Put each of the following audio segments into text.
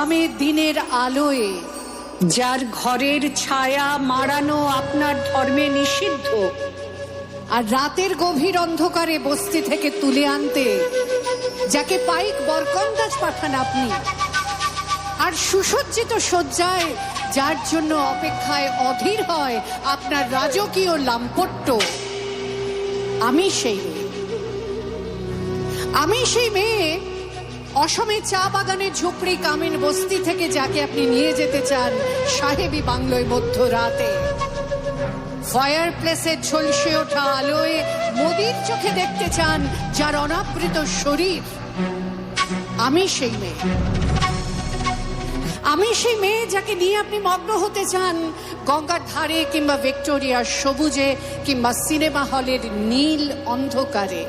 আগামী দিনের আলোয় যার ঘরের ছায়া মাড়ানো আপনার ধর্মে নিষিদ্ধ, আর রাতের গভীর অন্ধকারে বস্তি থেকে তুলে আনতে যাকে পাইক বরকন্দাজ পাঠান আপনি, আর সুসজ্জিত শয্যায় যার জন্য অপেক্ষায় অধীর হয় আপনার রাজকীয় লাম্পট্য, আমি সেই মেয়ে অসমে চা বাগানের ঝুপড়ি কামিন বস্তি থেকে যাকে আপনি নিয়ে যেতে চান সাহেবী বাংলোয় মধ্যরাতে, ফায়ার প্লেসের ঝলসে ওঠা আলোয় মোদির চোখে দেখতে চান যার অনাবৃত শরীর। আমি সেই মেয়ে যাকে নিয়ে আপনি মগ্ন হতে চান গঙ্গার ধারে কিংবা ভিক্টোরিয়ার সবুজে কিংবা সিনেমা হলের নীল অন্ধকারে,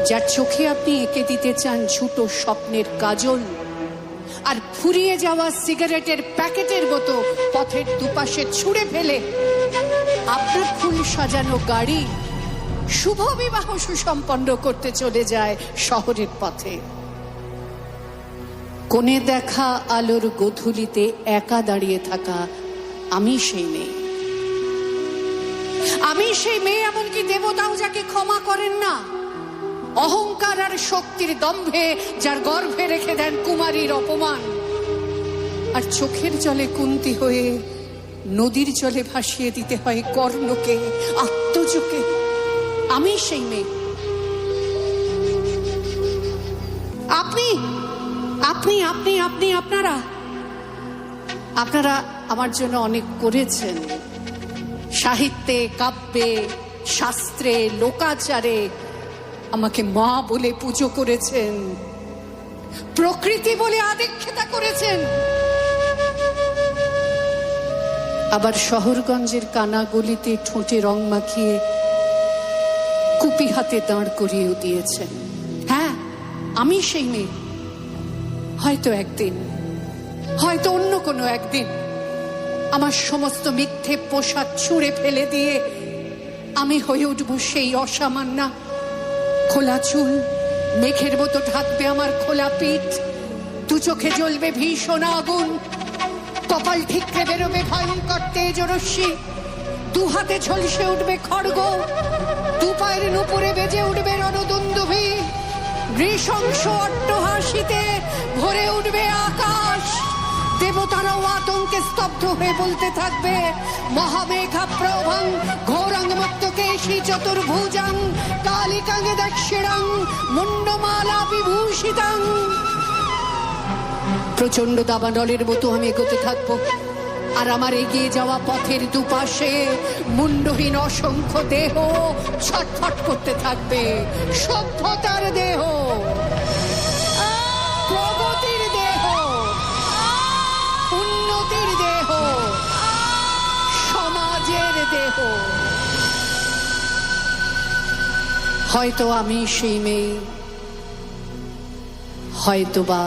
যার চোখে আপনি এঁকে দিতে চান ঝুটো স্বপ্নের কাজল, আর ফুরিয়ে যাওয়া সিগারেটের প্যাকেটের মতো পথের দুপাশে ছুঁড়ে ফেলে আপনার ফুল সাজানো গাড়ি শুভ বিবাহ সুসম্পন্ন করতে চলে যায় শহরের পথে। কোণে দেখা আলোর গোধূলিতে একা দাঁড়িয়ে থাকা আমি সেই মেয়ে, এমনকি দেবতাও যাকে ক্ষমা করেন না, অহংকার আর শক্তির দম্ভে যার গর্ভে রেখে দেন কুমারীর অপমান, আর চোখের জলে কুন্তি হয়ে নদীর জলে ভাসিয়ে দিতে হয় কর্ণকে আত্মজোকে। আমি সেই মেয়ে। আপনি আপনি আপনি আপনি আপনারা আপনারা আমার জন্য অনেক করেছেন, সাহিত্যে, কাব্যে, শাস্ত্রে, লোকাচারে আমাকে মা বলে পুজো করেছেন, প্রকৃতি বলে আদিক্ষেতা করেছেন, আবার শহরগঞ্জের কানাগলিতে ঠোঁটে রং মাখিয়ে কুপি হাতে দাঁড় করিয়েও দিয়েছেন। হ্যাঁ, আমি সেই মেয়ে। হয়তো একদিন, হয়তো অন্য কোনো একদিন আমার সমস্ত মিথ্যে পোশাক ছুঁড়ে ফেলে দিয়ে আমি হয়ে উঠব সেই অসামান্যা। খোলা চুল মেঘের মতো ঢাকবে আমার খোলা পিঠ, দু চোখে জ্বলবে ভীষণ আগুন, কপাল ঠিকরে বেরোবে ভয়ঙ্কর তেজরশ্মি, দু হাতে ঝলসে উঠবে খড়গ, দু পায়ের নুপুরে বেজে উঠবে রণদুন্দুভি, নৃশংস অট্টহাসিতে ভরে উঠবে আকাশ। দেবতারাও আতঙ্কে স্তব্ধ হয়ে বলতে থাকবে মহামেঘা প্রভং ঘোরাং মুক্তকেশী চতুর্ভুজাং কালিকাং দক্ষিণাং মুন্ডমালা বিভূষিতাং। প্রচন্ড দাবানলের মতো আমি এগোতে থাকবো, আর আমার এগিয়ে যাওয়া পথের দুপাশে মুন্ডহীন অসংখ্য দেহ ছটফট করতে থাকবে। সভ্যতার দেহ, প্রগতির দেহ, উন্নতির দেহ, সমাজের দেহ। হয়তো আমি সেই মেয়ে, হয়তোবা